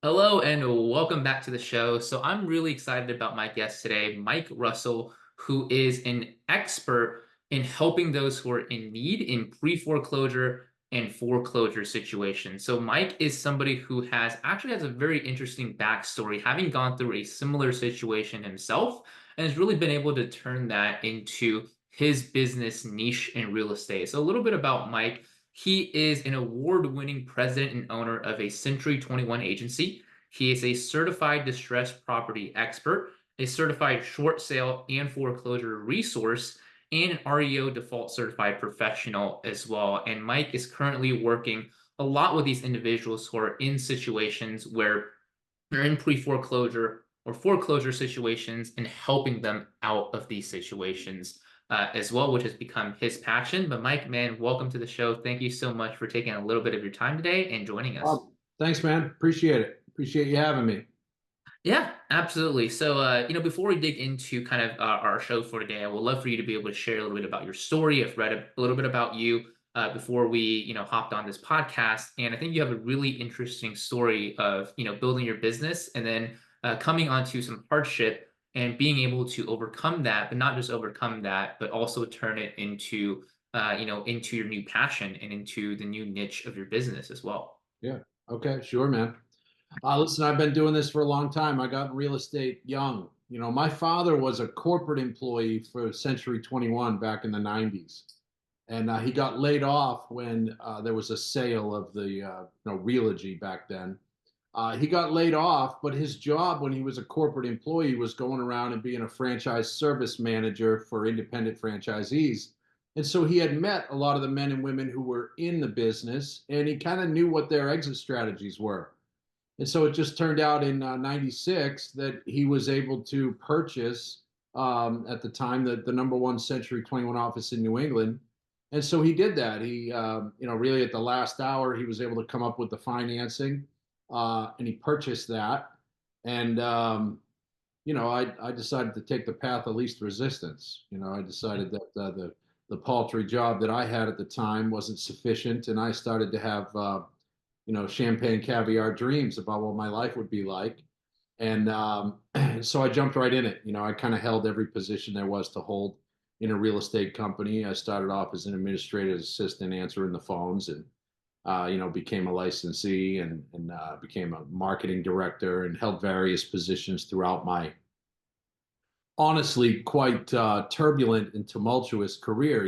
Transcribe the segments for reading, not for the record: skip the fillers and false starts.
Hello and welcome back to the show. So I'm really excited about my guest today, Mike Russell, who is an expert in helping those who are in need in pre-foreclosure and foreclosure situations. So Mike is somebody who has a very interesting backstory, having gone through a similar situation himself, and has really been able to turn that into his business niche in real estate. So a little bit about Mike. He is an award-winning president and owner of a Century 21 agency. He is a certified distressed property expert, a certified short sale and foreclosure resource, and an REO default certified professional as well. And Mike is currently working a lot with these individuals who are in situations where they're in pre-foreclosure or foreclosure situations and helping them out of these situations as well, which has become his passion. But Mike, man, welcome to the show. Thank you so much for taking a little bit of your time today and joining us. Thanks, man. Appreciate it. Appreciate you having me. Yeah, absolutely. So, before we dig into kind of our show for today, I would love for you to be able to share a little bit about your story. I've read a little bit about you before we, hopped on this podcast, and I think you have a really interesting story of, building your business and then coming onto some hardship and being able to overcome that, but not just overcome that, but also turn it into, into your new passion and into the new niche of your business as well. Yeah. Okay. Sure, man. Listen, I've been doing this for a long time. I got in real estate young. My father was a corporate employee for Century 21 back in the 90s. And he got laid off when there was a sale of the Realogy back then. He got laid off, but his job when he was a corporate employee was going around and being a franchise service manager for independent franchisees. And so he had met a lot of the men and women who were in the business, and he kind of knew what their exit strategies were. And so it just turned out in 96 that he was able to purchase, at the time, the number one Century 21 office in New England. And so he did that. He, really at the last hour, he was able to come up with the financing, and he purchased that. And, I decided to take the path of least resistance. I decided that the paltry job that I had at the time wasn't sufficient. And I started to have, champagne caviar dreams about what my life would be like. And so I jumped right in it. I kind of held every position there was to hold in a real estate company. I started off as an administrative assistant answering the phones and, became a licensee and became a marketing director and held various positions throughout my honestly quite turbulent and tumultuous career.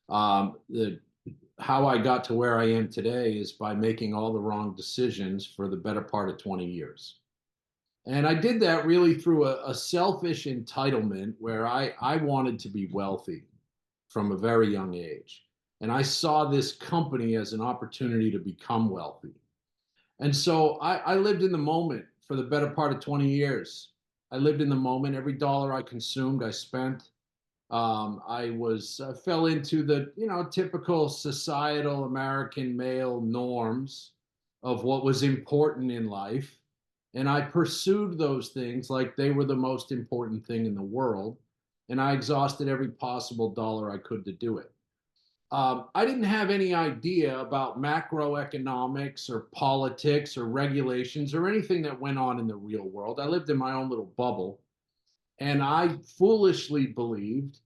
The how I got to where I am today is by making all the wrong decisions for the better part of 20 years. And I did that really through a selfish entitlement where I wanted to be wealthy from a very young age. And I saw this company as an opportunity to become wealthy. And so I lived in the moment for the better part of 20 years. I lived in the moment. Every dollar I consumed, I spent. I fell into the typical societal American male norms of what was important in life, and I pursued those things like they were the most important thing in the world, and I exhausted every possible dollar I could to do it. I didn't have any idea about macroeconomics or politics or regulations or anything that went on in the real world. I lived in my own little bubble, and I foolishly believed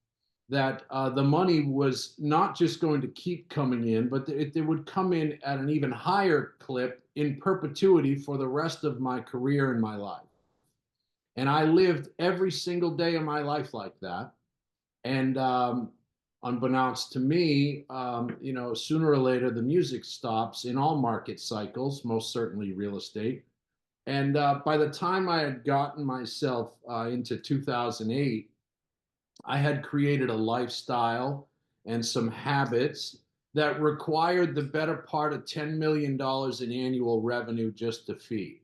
that the money was not just going to keep coming in, but it would come in at an even higher clip in perpetuity for the rest of my career and my life. And I lived every single day of my life like that. And unbeknownst to me, sooner or later, the music stops in all market cycles, most certainly real estate. And by the time I had gotten myself into 2008, I had created a lifestyle and some habits that required the better part of $10 million in annual revenue just to feed.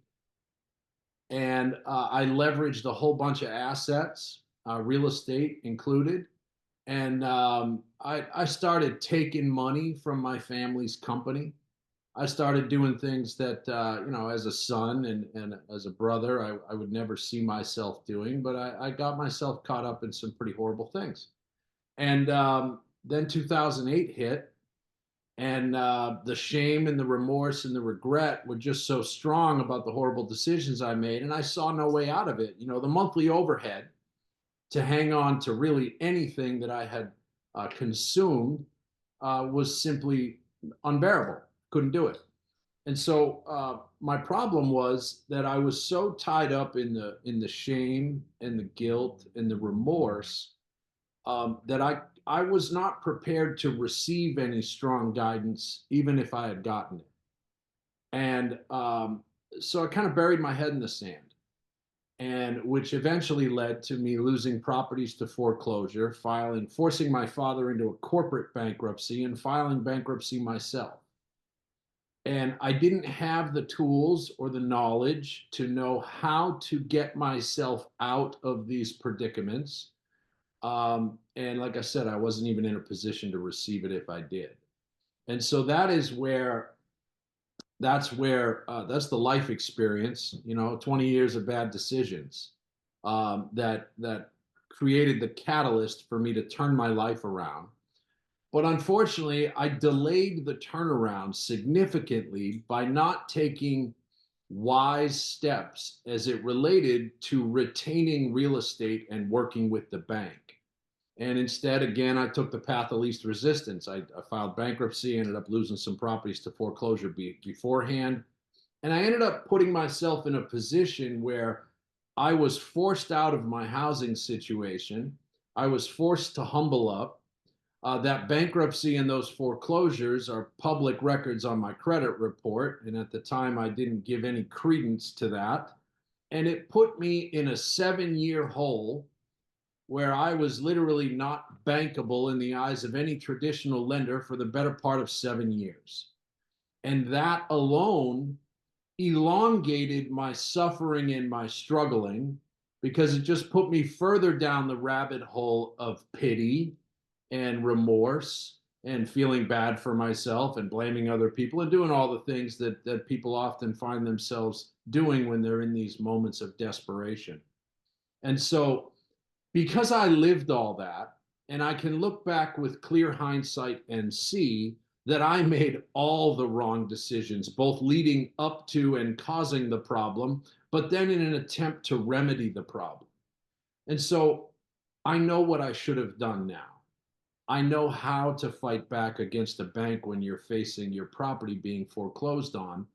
And I leveraged a whole bunch of assets, real estate included. And I started taking money from my family's company. I started doing things that, as a son and as a brother, I would never see myself doing, but I got myself caught up in some pretty horrible things. And then 2008 hit, And the shame and the remorse and the regret were just so strong about the horrible decisions I made. And I saw no way out of it. You know, the monthly overhead to hang on to really anything that I had consumed was simply unbearable. Couldn't do it. And so my problem was that I was so tied up in the shame and the guilt and the remorse that I was not prepared to receive any strong guidance, even if I had gotten it. And so I kind of buried my head in the sand, and which eventually led to me losing properties to foreclosure, forcing my father into a corporate bankruptcy, and filing bankruptcy myself. And I didn't have the tools or the knowledge to know how to get myself out of these predicaments. And like I said, I wasn't even in a position to receive it if I did. And so that's the life experience, 20 years of bad decisions that created the catalyst for me to turn my life around. But unfortunately, I delayed the turnaround significantly by not taking wise steps as it related to retaining real estate and working with the bank. And instead, again, I took the path of least resistance. I filed bankruptcy, ended up losing some properties to foreclosure beforehand. And I ended up putting myself in a position where I was forced out of my housing situation. I was forced to humble up. That bankruptcy and those foreclosures are public records on my credit report. And at the time, I didn't give any credence to that. And it put me in a 7-year hole where I was literally not bankable in the eyes of any traditional lender for the better part of 7 years. And that alone elongated my suffering and my struggling because it just put me further down the rabbit hole of pity and remorse and feeling bad for myself and blaming other people and doing all the things that people often find themselves doing when they're in these moments of desperation. And so because I lived all that, and I can look back with clear hindsight and see that I made all the wrong decisions, both leading up to and causing the problem, but then in an attempt to remedy the problem. And so I know what I should have done now. I know how to fight back against a bank when you're facing your property being foreclosed on.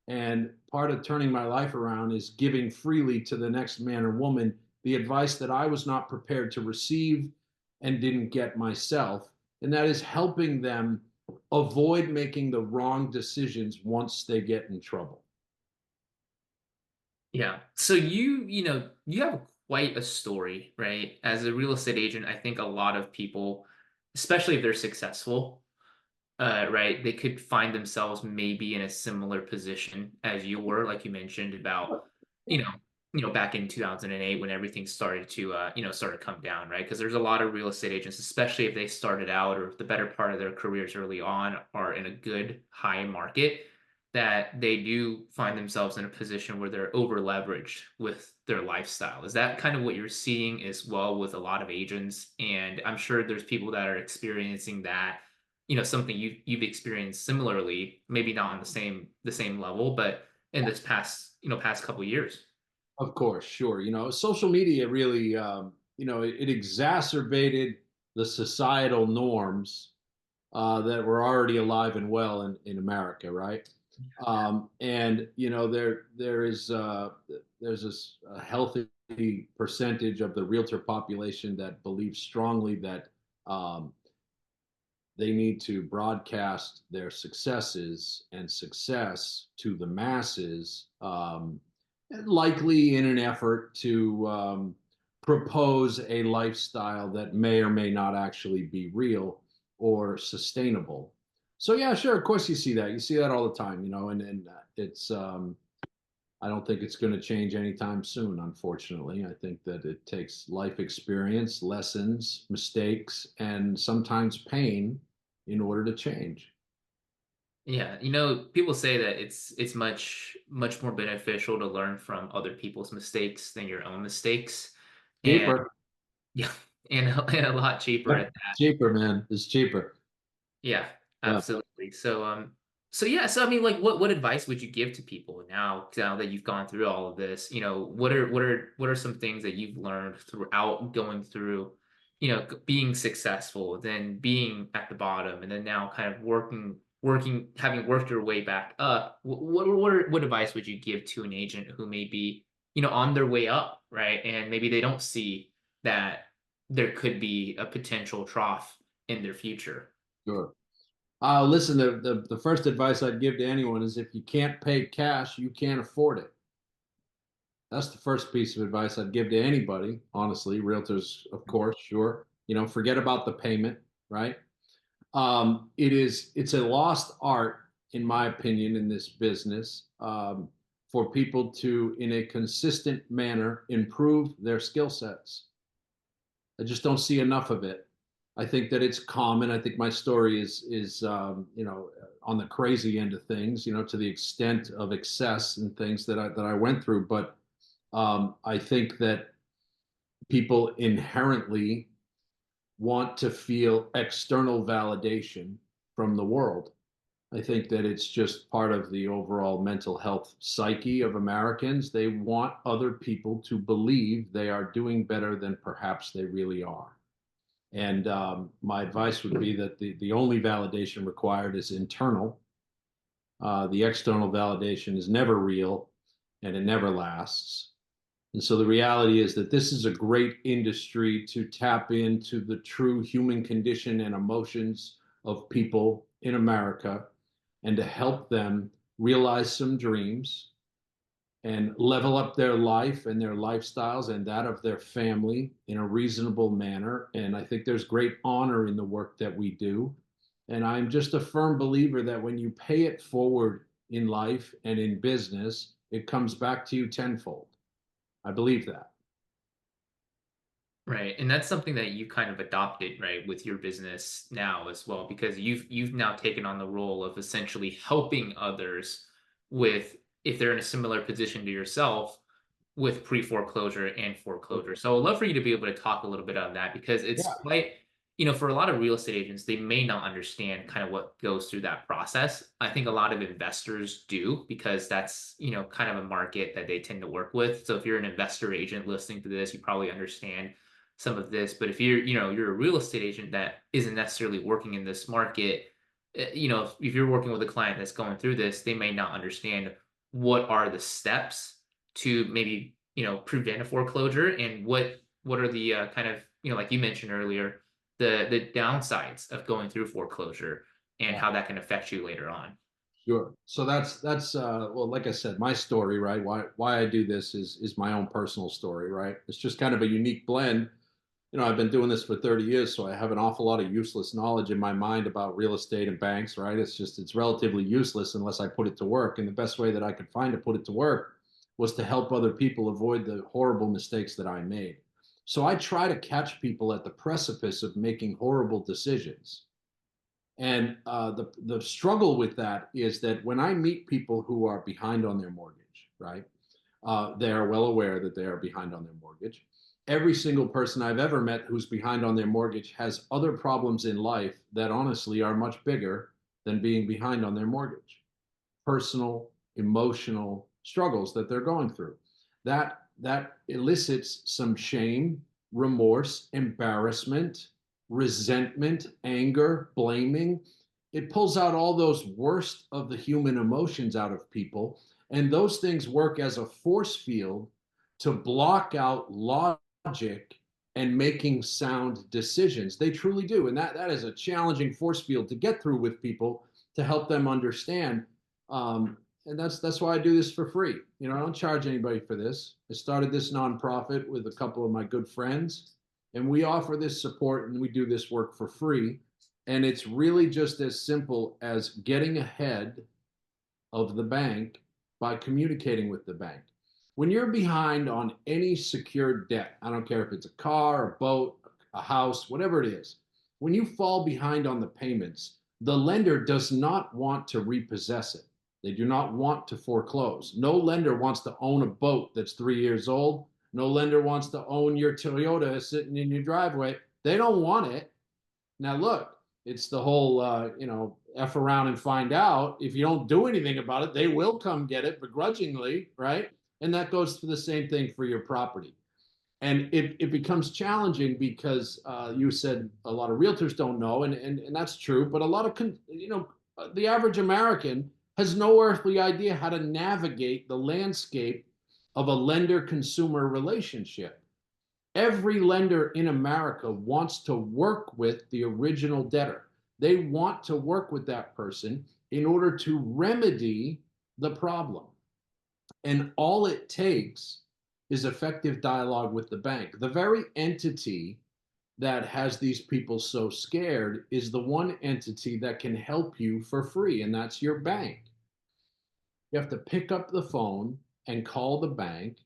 And part of turning my life around is giving freely to the next man or woman the advice that I was not prepared to receive and didn't get myself. And that is helping them avoid making the wrong decisions once they get in trouble. Yeah. So you have quite a story, right? As a real estate agent, I think a lot of people, especially if they're successful, right, they could find themselves maybe in a similar position as you were, like you mentioned about, you know, back in 2008 when everything started to, start to come down, right? Because there's a lot of real estate agents, especially if they started out or the better part of their careers early on, are in a good high market that they do find themselves in a position where they're over leveraged with their lifestyle. Is that kind of what you're seeing as well with a lot of agents? And I'm sure there's people that are experiencing that, something you've experienced similarly, maybe not on the same level, but in this past couple years. Of course, sure. Social media really, it exacerbated the societal norms that were already alive and well in America, right? And there's a healthy percentage of the realtor population that believes strongly that um, they need to broadcast their successes and success to the masses, likely in an effort to propose a lifestyle that may or may not actually be real or sustainable. So yeah, sure, of course you see that. You see that all the time, and it's I don't think it's going to change anytime soon, unfortunately. I think that it takes life experience, lessons, mistakes, and sometimes pain in order to change. Yeah, people say that it's much more beneficial to learn from other people's mistakes than your own mistakes, and Cheaper. yeah, and a lot cheaper Yeah, at that. cheaper, man. It's cheaper. Yeah. Yeah. Absolutely. So yeah, so I mean, like, what advice would you give to people now that you've gone through all of this? What are some things that you've learned throughout going through, being successful, then being at the bottom, and then now kind of working, having worked your way back up? What advice would you give to an agent who may be, on their way up, right? And maybe they don't see that there could be a potential trough in their future. Sure. Listen, the first advice I'd give to anyone is if you can't pay cash, you can't afford it. That's the first piece of advice I'd give to anybody, honestly. Realtors, of course, sure. Forget about the payment, right? It's a lost art, in my opinion, in this business, for people to, in a consistent manner, improve their skill sets. I just don't see enough of it. I think that it's common. I think my story is on the crazy end of things, to the extent of excess and things that I went through. But I think that people inherently want to feel external validation from the world. I think that it's just part of the overall mental health psyche of Americans. They want other people to believe they are doing better than perhaps they really are. And my advice would be that the only validation required is internal. The external validation is never real and it never lasts. And so the reality is that this is a great industry to tap into the true human condition and emotions of people in America and to help them realize some dreams and level up their life and their lifestyles and that of their family in a reasonable manner. And I think there's great honor in the work that we do. And I'm just a firm believer that when you pay it forward in life and in business, it comes back to you tenfold. I believe that. Right. And that's something that you kind of adopted, right, with your business now as well, because you've now taken on the role of essentially helping others with if they're in a similar position to yourself with pre-foreclosure and foreclosure. So I'd love for you to be able to talk a little bit on that because it's Yeah. quite, for a lot of real estate agents, they may not understand kind of what goes through that process. I think a lot of investors do because that's, kind of a market that they tend to work with. So if you're an investor agent listening to this, you probably understand some of this. But if you're a real estate agent that isn't necessarily working in this market, if you're working with a client that's going through this, they may not understand what are the steps to maybe prevent a foreclosure and what are the kind of like you mentioned earlier the downsides of going through foreclosure and how that can affect you later on. Sure. So that's well, like I said, my story, right? Why I do this is my own personal story, right? It's just kind of a unique blend. I've been doing this for 30 years, so I have an awful lot of useless knowledge in my mind about real estate and banks, right? It's relatively useless unless I put it to work. And the best way that I could find to put it to work was to help other people avoid the horrible mistakes that I made. So I try to catch people at the precipice of making horrible decisions. And the struggle with that is that when I meet people who are behind on their mortgage, right? They are well aware that they are behind on their mortgage. Every single person I've ever met who's behind on their mortgage has other problems in life that honestly are much bigger than being behind on their mortgage. Personal, emotional struggles that they're going through. That elicits some shame, remorse, embarrassment, resentment, anger, blaming. It pulls out all those worst of the human emotions out of people. And those things work as a force field to block out logic and making sound decisions. They truly do. And that is a challenging force field to get through with people to help them understand. And that's why I do this for free. I don't charge anybody for this. I started this nonprofit with a couple of my good friends, and we offer this support and we do this work for free. And it's really just as simple as getting ahead of the bank by communicating with the bank. When you're behind on any secured debt, I don't care if it's a car, a boat, a house, whatever it is, when you fall behind on the payments, the lender does not want to repossess it. They do not want to foreclose. No lender wants to own a boat that's 3 years old. No lender wants to own your Toyota sitting in your driveway. They don't want it. Now, look, it's the whole, F around and find out. If you don't do anything about it, they will come get it begrudgingly, right? And that goes for the same thing for your property. And it becomes challenging because you said a lot of realtors don't know, and that's true. But a lot of the average American has no earthly idea how to navigate the landscape of a lender-consumer relationship. Every lender in America wants to work with the original debtor. They want to work with that person in order to remedy the problem. And all it takes is effective dialogue with the bank. The very entity that has these people so scared is the one entity that can help you for free, and that's your bank. You have to pick up the phone and call the bank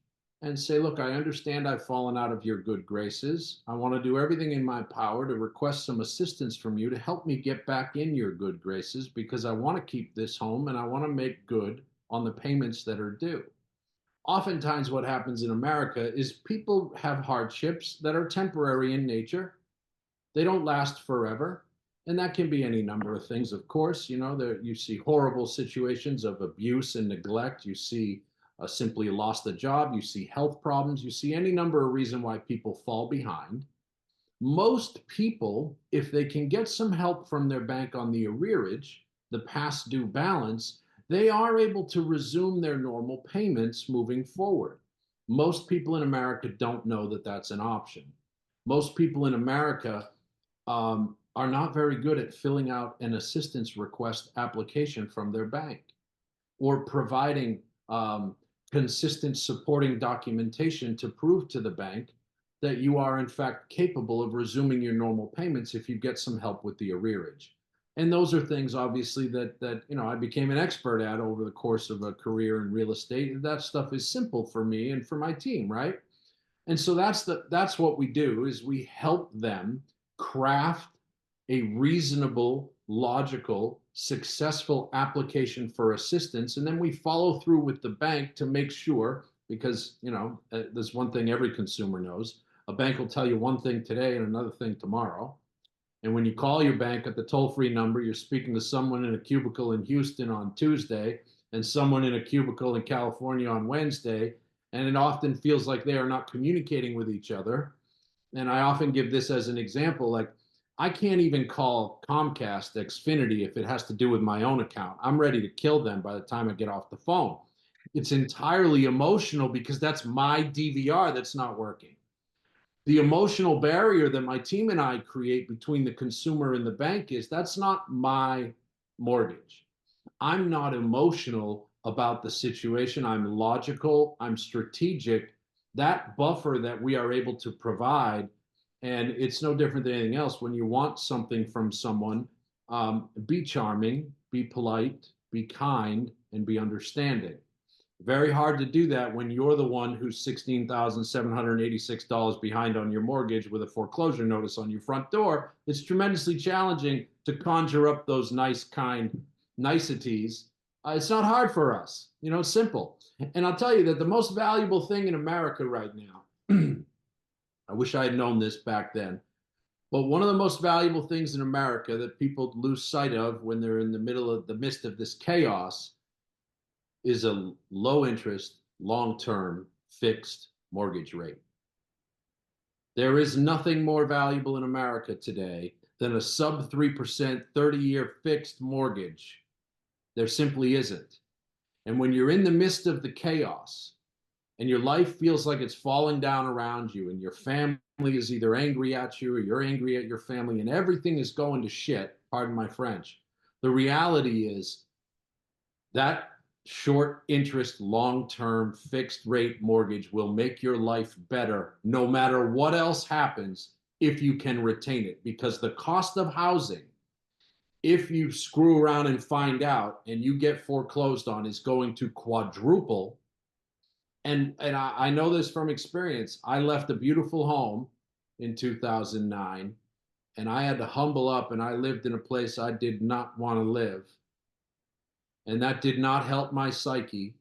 and say, look, I understand I've fallen out of your good graces. I want to do everything in my power to request some assistance from you to help me get back in your good graces because I want to keep this home and I want to make good on the payments that are due. Oftentimes, what happens in America is people have hardships that are temporary in nature. They don't last forever. And that can be any number of things, of course. You see horrible situations of abuse and neglect. You see simply lost a job. You see health problems. You see any number of reasons why people fall behind. Most people, if they can get some help from their bank on the arrearage, the past due balance, they are able to resume their normal payments moving forward. Most people in America don't know that that's an option. Most people in America are not very good at filling out an assistance request application from their bank or providing consistent supporting documentation to prove to the bank that you are in fact capable of resuming your normal payments if you get some help with the arrearage. And those are things obviously that I became an expert at over the course of a career in real estate. That stuff is simple for me and for my team, right? And so that's what we do is we help them craft a reasonable, logical, successful application for assistance. And then we follow through with the bank to make sure, because, there's one thing every consumer knows. A bank will tell you one thing today and another thing tomorrow. And when you call your bank at the toll-free number, you're speaking to someone in a cubicle in Houston on Tuesday and someone in a cubicle in California on Wednesday. And it often feels like they are not communicating with each other. And I often give this as an example, like I can't even call Comcast Xfinity if it has to do with my own account. I'm ready to kill them by the time I get off the phone. It's entirely emotional because that's my DVR that's not working. The emotional barrier that my team and I create between the consumer and the bank is that's not my mortgage. I'm not emotional about the situation. I'm logical. I'm strategic. That buffer that we are able to provide, and it's no different than anything else. When you want something from someone, be charming, be polite, be kind, and be understanding. Very hard to do that when you're the one who's $16,786 behind on your mortgage with a foreclosure notice on your front door. It's tremendously challenging to conjure up those nice, kind niceties. It's not hard for us. It's simple. And I'll tell you that the most valuable thing in America right now, I wish I had known this back then, but one of the most valuable things in America that people lose sight of when they're in the midst of this chaos is a low interest, long term fixed mortgage rate. There is nothing more valuable in America today than a sub 3% 30-year fixed mortgage. There simply isn't. And when you're in the midst of the chaos and your life feels like it's falling down around you and your family is either angry at you or you're angry at your family and everything is going to shit, pardon my French, the reality is that short interest, long term fixed rate mortgage will make your life better no matter what else happens if you can retain it. Because the cost of housing, if you screw around and find out and you get foreclosed on, is going to quadruple. And I know this from experience. I left a beautiful home in 2009 and I had to humble up and I lived in a place I did not want to live. And that did not help my psyche.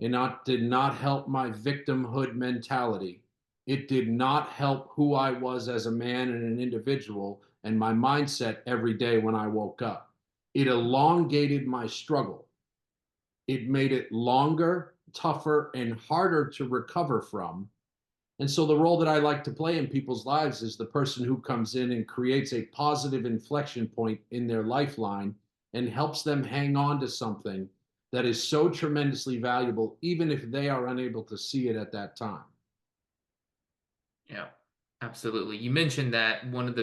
And that did not help my victimhood mentality. It did not help who I was as a man and an individual and my mindset every day when I woke up. It elongated my struggle. It made it longer, tougher, and harder to recover from. And so the role that I like to play in people's lives is the person who comes in and creates a positive inflection point in their lifeline and helps them hang on to something that is so tremendously valuable, even if they are unable to see it at that time. Yeah, absolutely. You mentioned that one of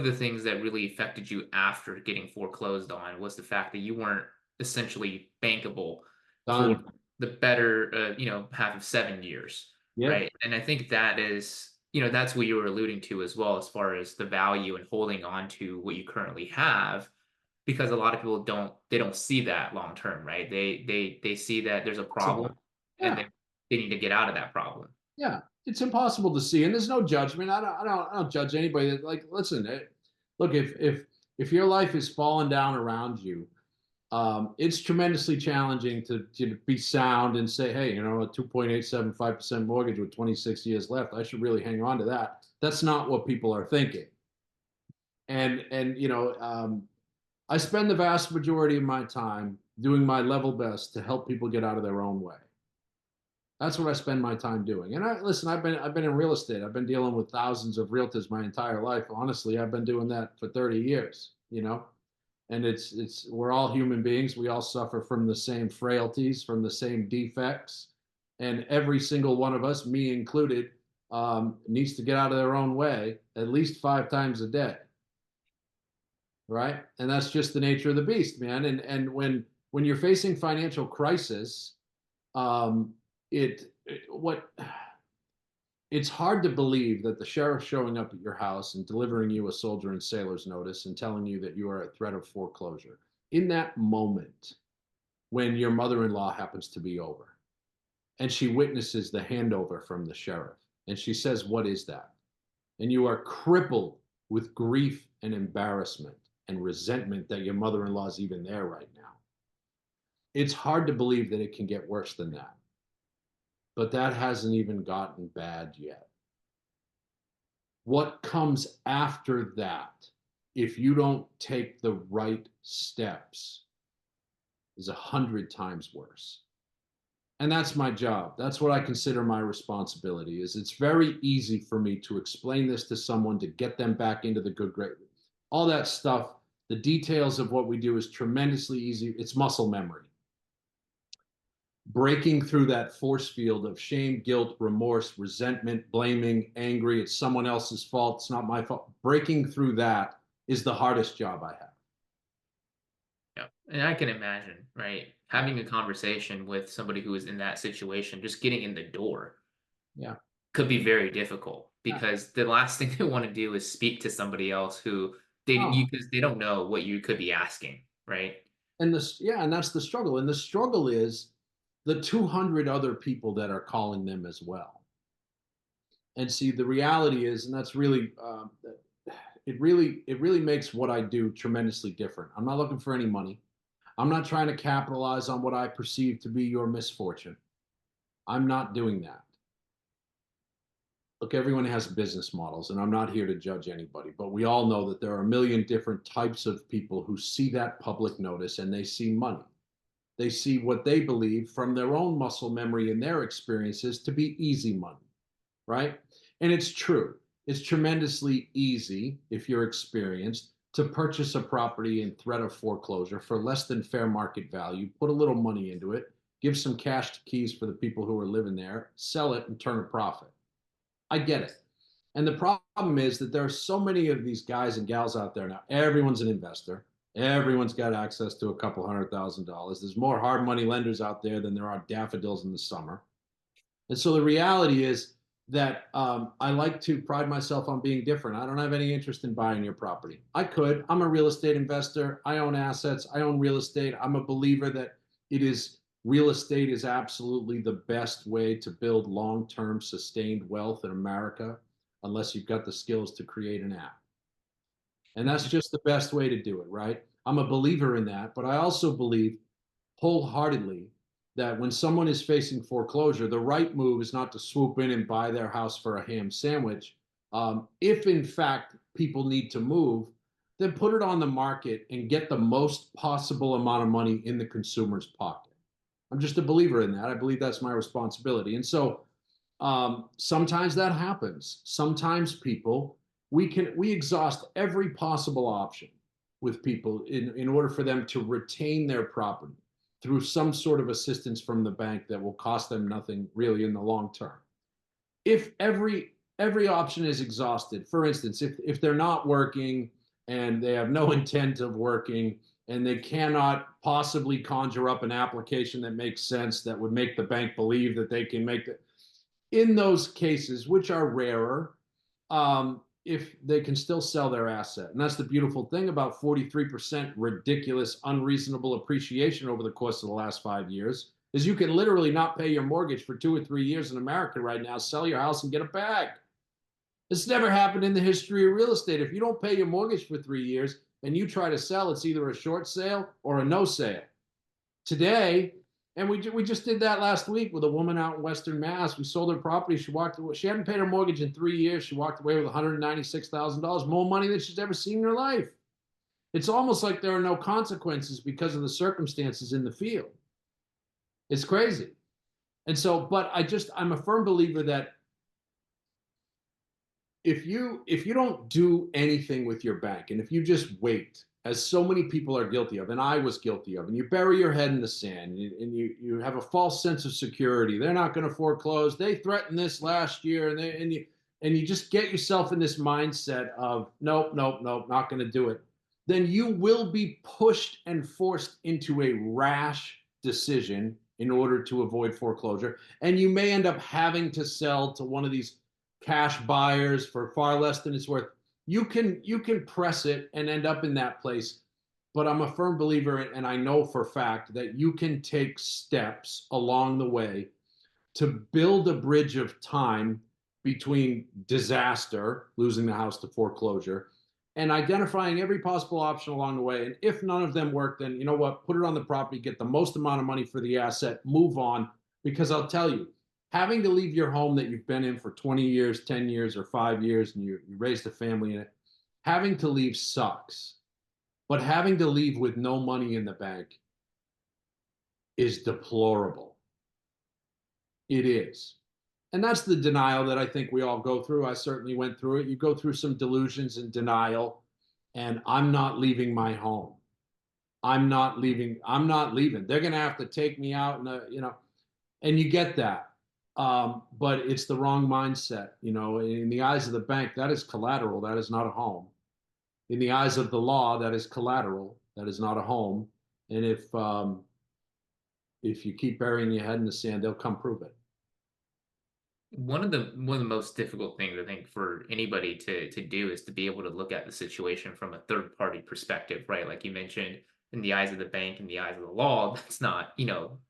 the things that really affected you after getting foreclosed on was the fact that you weren't essentially bankable for Done. the better, half of 7 years, Yep. right? And I think that is, that's what you were alluding to as well, as far as the value in holding on to what you currently have, because a lot of people don't see that long term, right? They see that there's a problem and Yeah. they need to get out of that problem. Yeah. It's impossible to see, and there's no judgment. I don't judge anybody. Like, listen, look, if your life is falling down around you, it's tremendously challenging to be sound and say, hey, a 2.875% mortgage with 26 years left, I should really hang on to that. That's not what people are thinking. And I spend the vast majority of my time doing my level best to help people get out of their own way. That's what I spend my time doing. And listen, I've been in real estate. I've been dealing with thousands of realtors my entire life. Honestly, I've been doing that for 30 years. And it's we're all human beings. We all suffer from the same frailties, from the same defects, and every single one of us, me included, needs to get out of their own way at least 5 times a day, right? And that's just the nature of the beast, man. And when you're facing financial crisis, um, what it's hard to believe that the sheriff showing up at your house and delivering you a soldier and sailor's notice and telling you that you are at threat of foreclosure in that moment when your mother-in-law happens to be over and she witnesses the handover from the sheriff and she says, what is that? And you are crippled with grief and embarrassment and resentment that your mother-in-law is even there right now. It's hard to believe that it can get worse than that, but that hasn't even gotten bad yet. What comes after that, if you don't take the right steps, is 100 times worse. And that's my job. That's what I consider my responsibility. Is it's very easy for me to explain this to someone to get them back into the good grade. All that stuff, the details of what we do is tremendously easy. It's muscle memory. Breaking through that force field of shame, guilt, remorse, resentment, blaming, angry, it's someone else's fault, it's not my fault. Breaking through that is the hardest job I have. Yeah. And I can imagine, right? Yeah. Having a conversation with somebody who is in that situation, just getting in the door Yeah. could be very difficult Yeah. because the last thing they want to do is speak to somebody else who because they don't know what you could be asking, right? And that's the struggle. And the struggle is the 200 other people that are calling them as well. And see, the reality is, and that's really, it really makes what I do tremendously different. I'm not looking for any money. I'm not trying to capitalize on what I perceive to be your misfortune. I'm not doing that. Look, everyone has business models, and I'm not here to judge anybody, but we all know that there are a million different types of people who see that public notice and they see money. They see what they believe from their own muscle memory and their experiences to be easy money, right? And it's true. It's tremendously easy, if you're experienced, to purchase a property in threat of foreclosure for less than fair market value, put a little money into it, give some cash to keys for the people who are living there, sell it, and turn a profit. I get it. And the problem is that there are so many of these guys and gals out there now. Everyone's an investor. Everyone's got access to a couple $100,000. There's more hard money lenders out there than there are daffodils in the summer. And so the reality is that I like to pride myself on being different. I don't have any interest in buying your property. I could. I'm a real estate investor. I own assets. I own real estate. I'm a believer that real estate is absolutely the best way to build long-term sustained wealth in America, unless you've got the skills to create an app. And that's just the best way to do it, right? I'm a believer in that, but I also believe wholeheartedly that when someone is facing foreclosure, the right move is not to swoop in and buy their house for a ham sandwich. If in fact people need to move, then put it on the market and get the most possible amount of money in the consumer's pocket. I'm just a believer in that. I believe that's my responsibility. And so sometimes that happens. Sometimes people, we exhaust every possible option with people in order for them to retain their property through some sort of assistance from the bank that will cost them nothing really in the long term. If every option is exhausted, for instance, if they're not working and they have no intent of working and they cannot possibly conjure up an application that makes sense that would make the bank believe that they can make it, in those cases, which are rarer, if they can still sell their asset. And that's the beautiful thing about 43% ridiculous, unreasonable appreciation over the course of the last 5 years is you can literally not pay your mortgage for 2 or 3 years in America right now, sell your house and get it back. This never happened in the history of real estate. If you don't pay your mortgage for 3 years and you try to sell, it's either a short sale or a no sale. Today, and we just did that last week with a woman out in Western Mass. We sold her property. She walked away. She hadn't paid her mortgage in 3 years. She walked away with $196,000, more money than she's ever seen in her life. It's almost like there are no consequences because of the circumstances in the field. It's crazy. And so, but I'm a firm believer that if you don't do anything with your bank and if you just wait, as so many people are guilty of, and I was guilty of, and you bury your head in the sand and you have a false sense of security. They're not going to foreclose. They threatened this last year, and you just get yourself in this mindset of nope, nope, nope, not going to do it. Then you will be pushed and forced into a rash decision in order to avoid foreclosure, and you may end up having to sell to one of these cash buyers for far less than it's worth. You can press it and end up in that place, but I'm a firm believer, and I know for a fact that you can take steps along the way to build a bridge of time between disaster, losing the house to foreclosure, and identifying every possible option along the way. And if none of them work, then you know what? Put it on the property, get the most amount of money for the asset, move on. Because I'll tell you, having to leave your home that you've been in for 20 years, 10 years, or 5 years, and you raised a family in it, having to leave sucks. But having to leave with no money in the bank is deplorable. It is. And that's the denial that I think we all go through. I certainly went through it. You go through some delusions and denial, and I'm not leaving my home. I'm not leaving. I'm not leaving. They're going to have to take me out, and you get that. But it's the wrong mindset. In the eyes of the bank, that is collateral. That is not a home. In the eyes of the law, that is collateral. That is not a home. And if you keep burying your head in the sand, they'll come prove it. One of the most difficult things I think for anybody to do is to be able to look at the situation from a third party perspective, right? Like you mentioned, in the eyes of the bank, in the eyes of the law, that's not,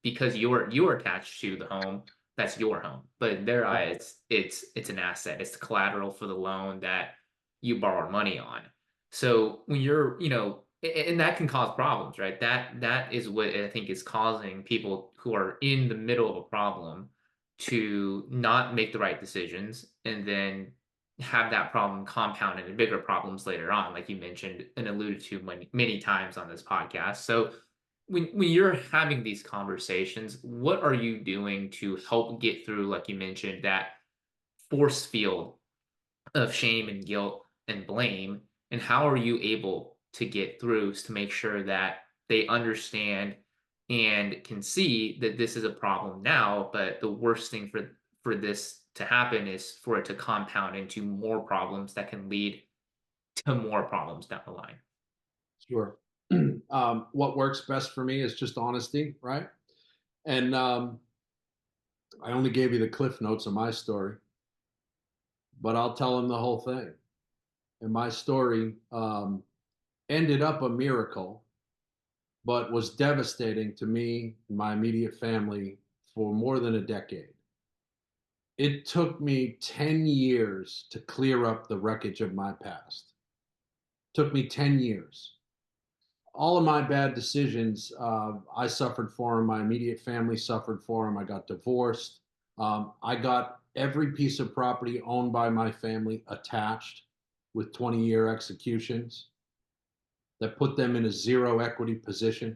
because you're attached to the home, that's your home. But in their eyes, it's an asset. It's the collateral for the loan that you borrowed money on. So when you're, and that can cause problems, right? That is what I think is causing people who are in the middle of a problem to not make the right decisions and then have that problem compound into bigger problems later on, like you mentioned and alluded to many times on this podcast. So when you're having these conversations, what are you doing to help get through, like you mentioned, that force field of shame and guilt and blame? And how are you able to get through to make sure that they understand and can see that this is a problem now, but the worst thing for this to happen is for it to compound into more problems that can lead to more problems down the line? Sure. What works best for me is just honesty, right? And I only gave you the cliff notes of my story, but I'll tell them the whole thing. And my story ended up a miracle, but was devastating to me and my immediate family for more than a decade. It took me 10 years to clear up the wreckage of my past. It took me 10 years. All of my bad decisions, I suffered for them. My immediate family suffered for them. I got divorced. I got every piece of property owned by my family attached with 20-year executions. that put them in a zero equity position.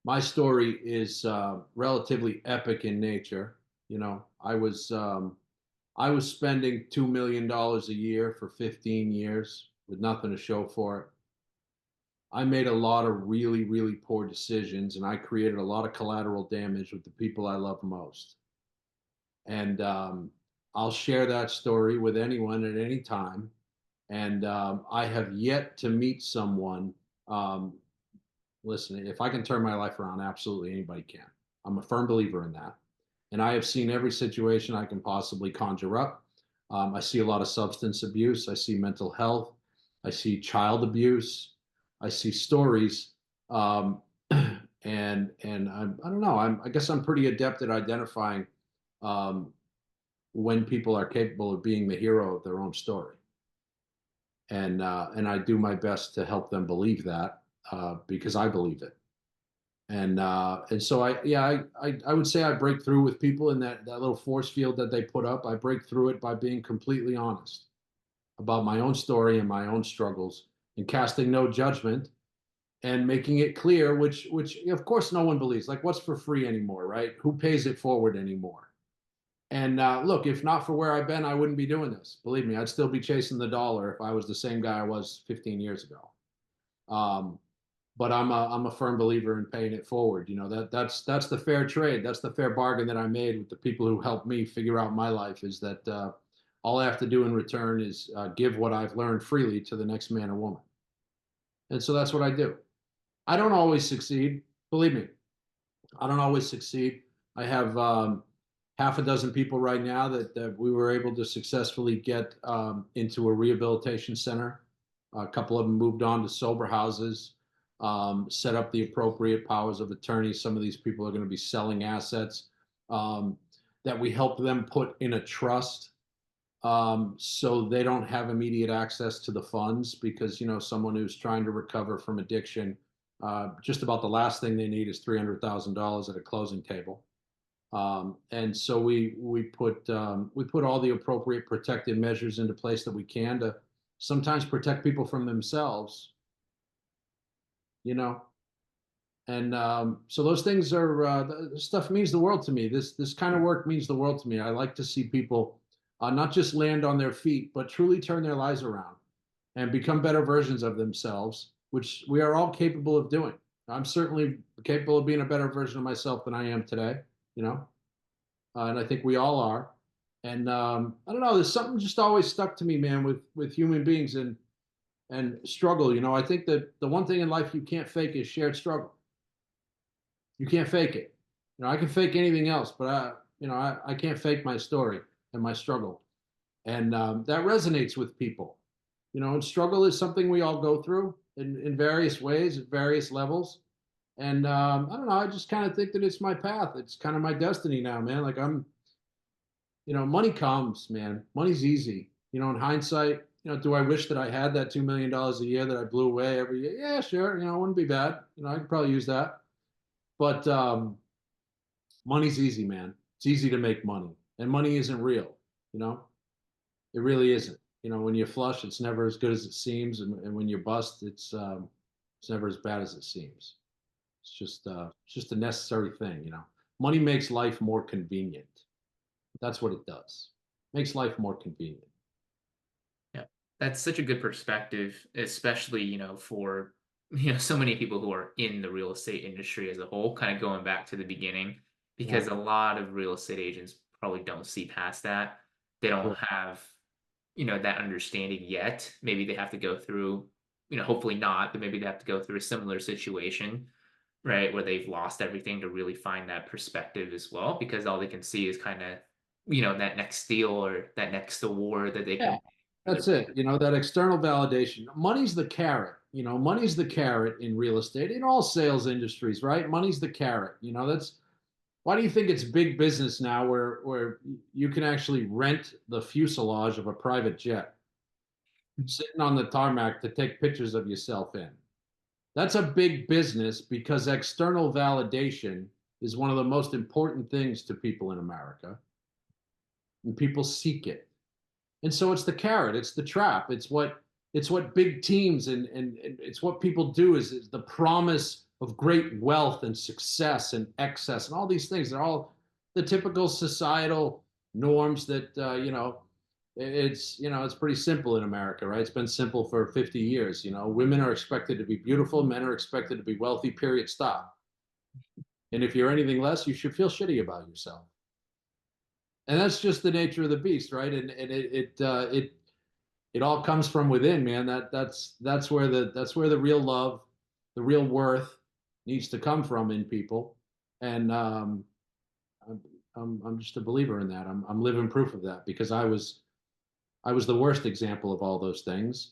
My story is relatively epic in nature. You know, I was spending $2 million a year for 15 years with nothing to show for it. I made a lot of really, really poor decisions, and I created a lot of collateral damage with the people I love most. And I'll share that story with anyone at any time. And I have yet to meet someone. Um, Listen, if I can turn my life around, absolutely anybody can. I'm a firm believer in that. And I have seen every situation I can possibly conjure up. I see a lot of substance abuse. I see mental health. I see child abuse. I see stories. Um, and I don't know. I guess I'm pretty adept at identifying um, when people are capable of being the hero of their own story. And I do my best to help them believe that because I believe it. And so I would say I break through with people in that little force field that they put up. I break through it by being completely honest about my own story and my own struggles and casting no judgment and making it clear, which of course no one believes. Like, what's for free anymore, right? Who pays it forward anymore? And look, if not for where I've been, I wouldn't be doing this. Believe me, I'd still be chasing the dollar if I was the same guy I was 15 years ago. Um, but I'm a firm believer in paying it forward. You know, that's the fair trade. That's the fair bargain that I made with the people who helped me figure out my life. Is that all I have to do in return is give what I've learned freely to the next man or woman. And so that's what I do. I don't always succeed. Believe me, I don't always succeed. I have half a dozen people right now that we were able to successfully get into a rehabilitation center. A couple of them moved on to sober houses, set up the appropriate powers of attorney. Some of these people are going to be selling assets um, that we help them put in a trust so they don't have immediate access to the funds because, you know, someone who's trying to recover from addiction, just about the last thing they need is $300,000 at a closing table. And so we put all the appropriate protective measures into place that we can to sometimes protect people from themselves, you know. And so those things are this stuff means the world to me. This kind of work means the world to me. I like to see people not just land on their feet, but truly turn their lives around and become better versions of themselves, which we are all capable of doing. I'm certainly capable of being a better version of myself than I am today, you know, and I think we all are. And I don't know, there's something just always stuck to me, man, with human beings and struggle. You know, I think that the one thing in life you can't fake is shared struggle. You can't fake it. You know, I can fake anything else, but I can't fake my story and my struggle. And that resonates with people. You know, and struggle is something we all go through in various ways at various levels. And I don't know, I just kind of think that it's my path. It's kind of my destiny now, man. Like you know, money comes, man. Money's easy. You know, in hindsight, you know, do I wish that I had that $2 million a year that I blew away every year? Yeah, sure. You know, it wouldn't be bad. You know, I could probably use that. But money's easy, man. It's easy to make money, and money isn't real. You know, it really isn't. You know, when you're flush, it's never as good as it seems, and when you're bust, it's never as bad as it seems. It's just a necessary thing. You know, money makes life more convenient. That's what it does. Makes life more convenient. Yeah, that's such a good perspective, especially, for, so many people who are in the real estate industry as a whole, kind of going back to the beginning, Yeah. because a lot of real estate agents probably don't see past that. They don't Sure. have, that understanding yet. Maybe they have to go through, hopefully not, but maybe they have to go through a similar situation, right, where they've lost everything to really find that perspective as well, because all they can see is kind of, that next deal or that next award that they Yeah. can. That's it. You know, that external validation. Money's the carrot. You know, money's the carrot in real estate, in all sales industries, right? Money's the carrot. You know, that's why do you think it's big business now where you can actually rent the fuselage of a private jet sitting on the tarmac to take pictures of yourself in? That's a big business because external validation is one of the most important things to people in America, and people seek it. And so it's the carrot, it's the trap, it's what it's what big teams and it's what people do is the promise of great wealth and success and excess and all these things. They're all the typical societal norms that it's pretty simple in America, right? It's been simple for 50 years. Women are expected to be beautiful, men are expected to be wealthy, period, stop. And if you're anything less, you should feel shitty about yourself. And that's just the nature of the beast, right? And it all comes from within, man. That's where the real love, the real worth needs to come from in people. And I'm, I'm just a believer in that. I'm living proof of that because I was the worst example of all those things.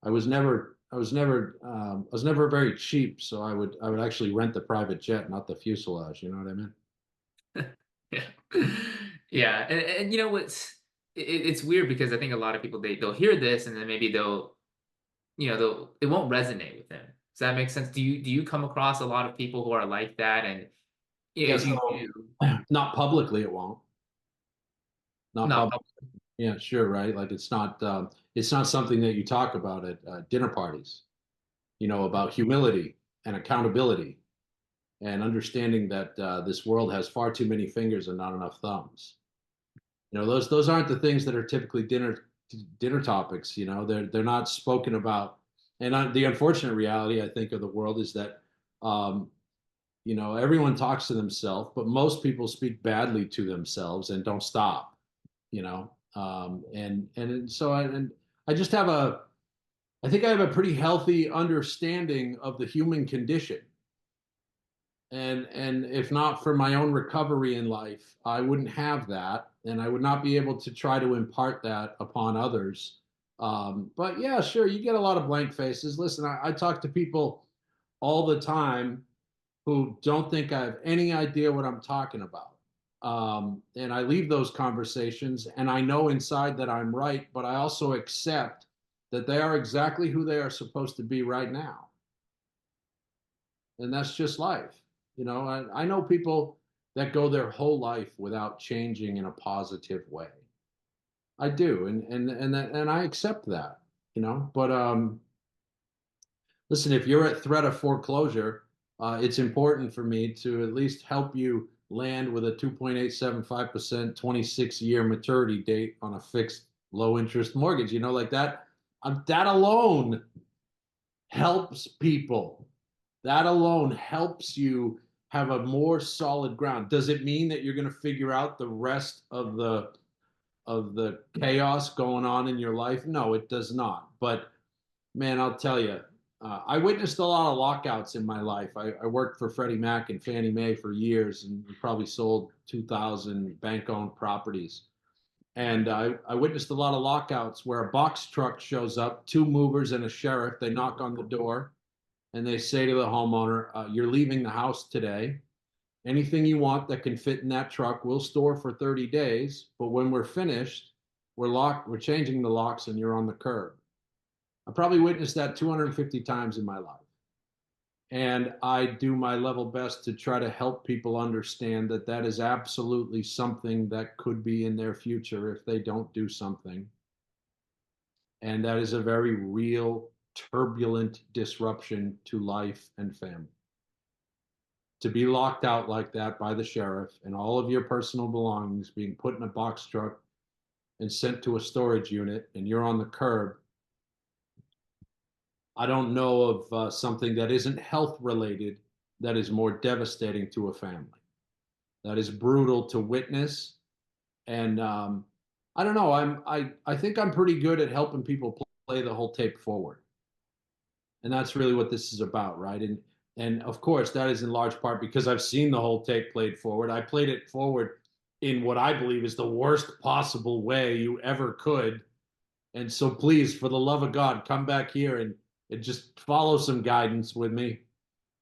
I was never very cheap, so I would actually rent the private jet, not the fuselage. You know what I mean? Yeah. Yeah. And you know it's weird because I think a lot of people they'll hear this and then maybe they'll it won't resonate with them. Does that make sense? Do you come across a lot of people who are like that? And Yeah. if you So do, not publicly, it won't. Not not public. public. Yeah, sure, right. Like it's not something that you talk about at dinner parties. About humility and accountability and understanding that this world has far too many fingers and not enough thumbs. Those aren't the things that are typically dinner topics. They're not spoken about. And the unfortunate reality, I think, of the world is that um, everyone talks to themselves, but most people speak badly to themselves and don't stop. And so I just I think I have a pretty healthy understanding of the human condition. And if not for my own recovery in life, I wouldn't have that, and I would not be able to try to impart that upon others. But yeah, sure, you get a lot of blank faces. Listen, I talk to people all the time who don't think I have any idea what I'm talking about. And I leave those conversations, and I know inside that I'm right, but I also accept that they are exactly who they are supposed to be right now. And that's just life. I know people that go their whole life without changing in a positive way. I do, and I accept that. But listen, if you're at threat of foreclosure, it's important for me to at least help you land with a 2.875% 26-year maturity date on a fixed low interest mortgage. Like that. That alone helps people. That alone helps you have a more solid ground. Does it mean that you're going to figure out the rest of the chaos going on in your life? No, it does not. But man, I'll tell you, I witnessed a lot of lockouts in my life. I worked for Freddie Mac and Fannie Mae for years, and we probably sold 2,000 bank-owned properties. And I witnessed a lot of lockouts where a box truck shows up, two movers and a sheriff. They knock on the door and they say to the homeowner, "You're leaving the house today. Anything you want that can fit in that truck, we'll store for 30 days. But when we're finished, we're changing the locks, and you're on the curb." I probably witnessed that 250 times in my life. And I do my level best to try to help people understand that that is absolutely something that could be in their future if they don't do something. And that is a very real, turbulent disruption to life and family. To be locked out like that by the sheriff and all of your personal belongings being put in a box truck and sent to a storage unit and you're on the curb. I don't know of something that isn't health related that is more devastating to a family. That is brutal to witness. And I don't know. I think I'm pretty good at helping people play the whole tape forward. And that's really what this is about, right? And of course, that is in large part because I've seen the whole tape played forward. I played it forward in what I believe is the worst possible way you ever could. And so please, for the love of God, come back here and just follow some guidance with me.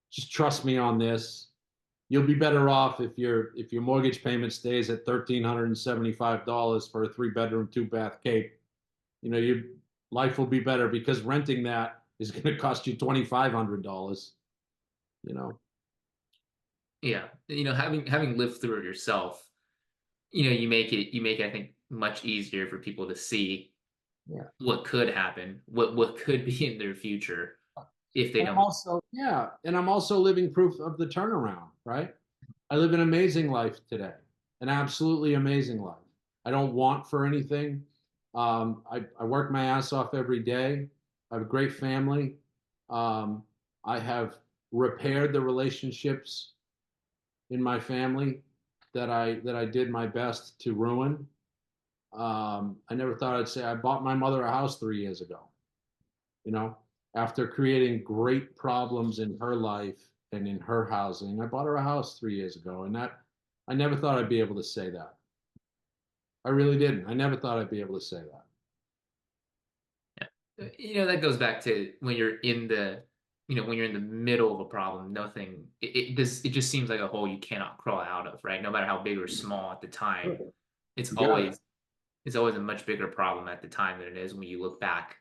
Just trust me on this. You'll be better off if your mortgage payment stays at $1,375 for a 3-bedroom, 2-bath cape. Your life will be better because renting that is going to cost you $2,500. You know, Yeah. Having lived through it yourself, you make it I think much easier for people to see. Yeah. what could happen, what could be in their future if they And I'm don't. also, yeah, and I'm also living proof of the turnaround, right? I live an amazing life today, an absolutely amazing life. I don't want for anything. I work my ass off every day. I have a great family. Um, I have repaired the relationships in my family that I did my best to ruin. I never thought I'd say I bought my mother a house 3 years ago. You know, after creating great problems in her life and in her housing, I bought her a house 3 years ago, and that I never thought I'd be able to say that. I really didn't. I never thought I'd be able to say that. That goes back to when you're in the, when you're in the middle of a problem, nothing, it just seems like a hole you cannot crawl out of, right? No matter how big or small at the time, it's You got it. always, it's always a much bigger problem at the time than it is when you look back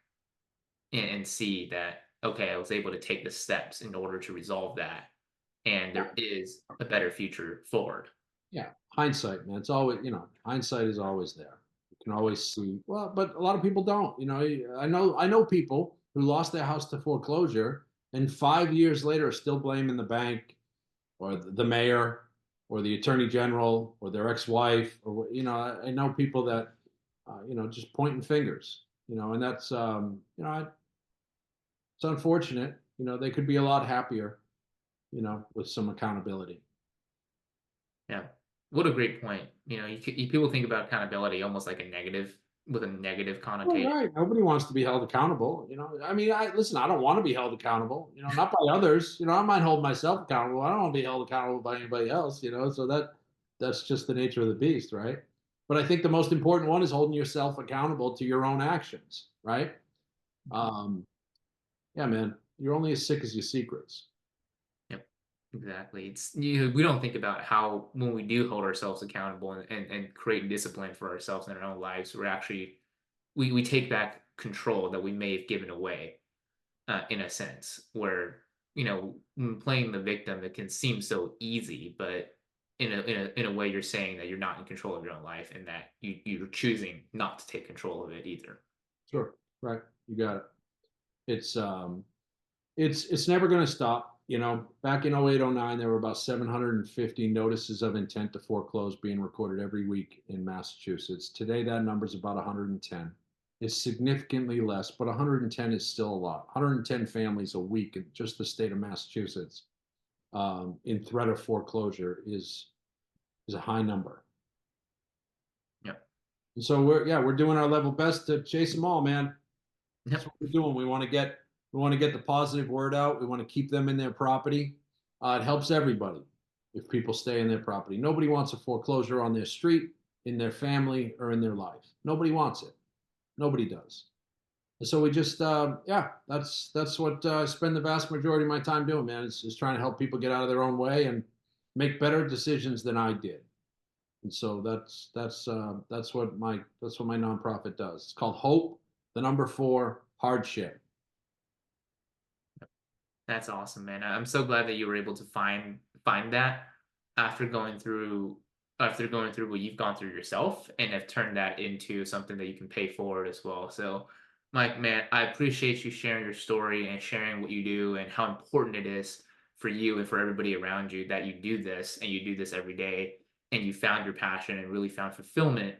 and see that, okay, I was able to take the steps in order to resolve that. And there is a better future forward. Yeah, hindsight, man. It's always, hindsight is always there. You can always see. Well, but a lot of people don't. I know people who lost their house to foreclosure, and 5 years later are still blaming the bank or the mayor or the attorney general or their ex-wife, or I know people that just pointing fingers, and that's it's unfortunate. They could be a lot happier, with some accountability. Yeah. What a great point. People think about accountability almost like a negative, with a negative Well, connotation. right. Nobody wants to be held accountable. I mean, I listen. I don't want to be held accountable. Not by others. I might hold myself accountable. I don't want to be held accountable by anybody else. So that's just the nature of the beast, right? But I think the most important one is holding yourself accountable to your own actions, right? Um, yeah, man. You're only as sick as your secrets. Yep, exactly. We don't think about how when we do hold ourselves accountable and create discipline for ourselves in our own lives, we take back control that we may have given away, in a sense, where when playing the victim, it can seem so easy, but in a way, you're saying that you're not in control of your own life and that you're choosing not to take control of it either. Sure. Right. You got it. It's it's never going to stop. Back in 08, 09, there were about 750 notices of intent to foreclose being recorded every week in Massachusetts. Today, that number is about 110. It's significantly less, but 110 is still a lot. 110 families a week in just the state of Massachusetts, in threat of foreclosure is a high number. Yep. And so we're doing our level best to chase them all, man. That's Yep. what we're doing. We want to get the positive word out. We want to keep them in their property. It helps everybody if people stay in their property. Nobody wants a foreclosure on their street, in their family, or in their life. Nobody wants it. Nobody does. And so we just, yeah, that's what I spend the vast majority of my time doing, man. Is trying to help people get out of their own way and make better decisions than I did. And so that's what my nonprofit does. It's called Hope, the number four hardship. That's awesome, man. I'm so glad that you were able to find that after going through what you've gone through yourself and have turned that into something that you can pay forward as well. So, Mike, man, I appreciate you sharing your story and sharing what you do and how important it is for you and for everybody around you that you do this and you do this every day and you found your passion and really found fulfillment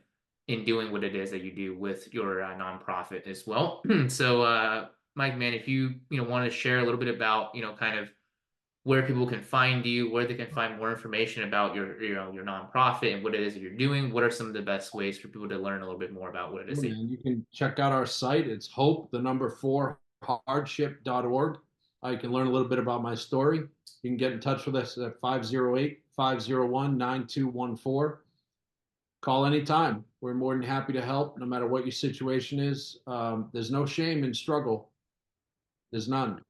in doing what it is that you do with your nonprofit as well. So, Mike, man, if you want to share a little bit about kind of where people can find you, where they can find more information about your nonprofit and what it is that you're doing, what are some of the best ways for people to learn a little bit more about what it is Yeah, that man, you can check out our site. It's hope, the number four hardship.org. You can learn a little bit about my story. You can get in touch with us at 508-501-9214. Call anytime. We're more than happy to help, no matter what your situation is. There's no shame in struggle. There's none.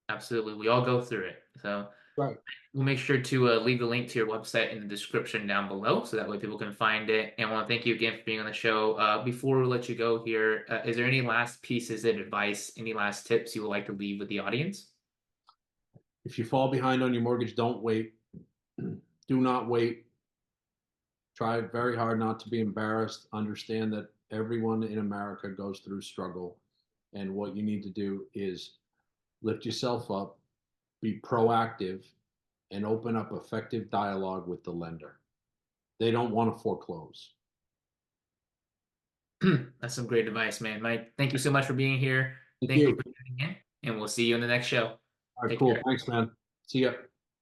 absolutely we all go through it. So Right. we'll make sure to leave the link to your website in the description down below so that way people can find it. And I want to thank you again for being on the show. Before we let you go here, is there any last pieces of advice, any last tips you would like to leave with the audience? If you fall behind on your mortgage, don't wait. Do not wait. Try very hard not to be embarrassed. Understand that Everyone in America goes through struggle. And what you need to do is lift yourself up, be proactive, and open up effective dialogue with the lender. They don't want to foreclose. That's some great advice, man. Mike, thank you so much for being here. Thank Thank you you. for tuning in, and we'll see you in the next show. All right, Take cool. care. Thanks, man. See ya.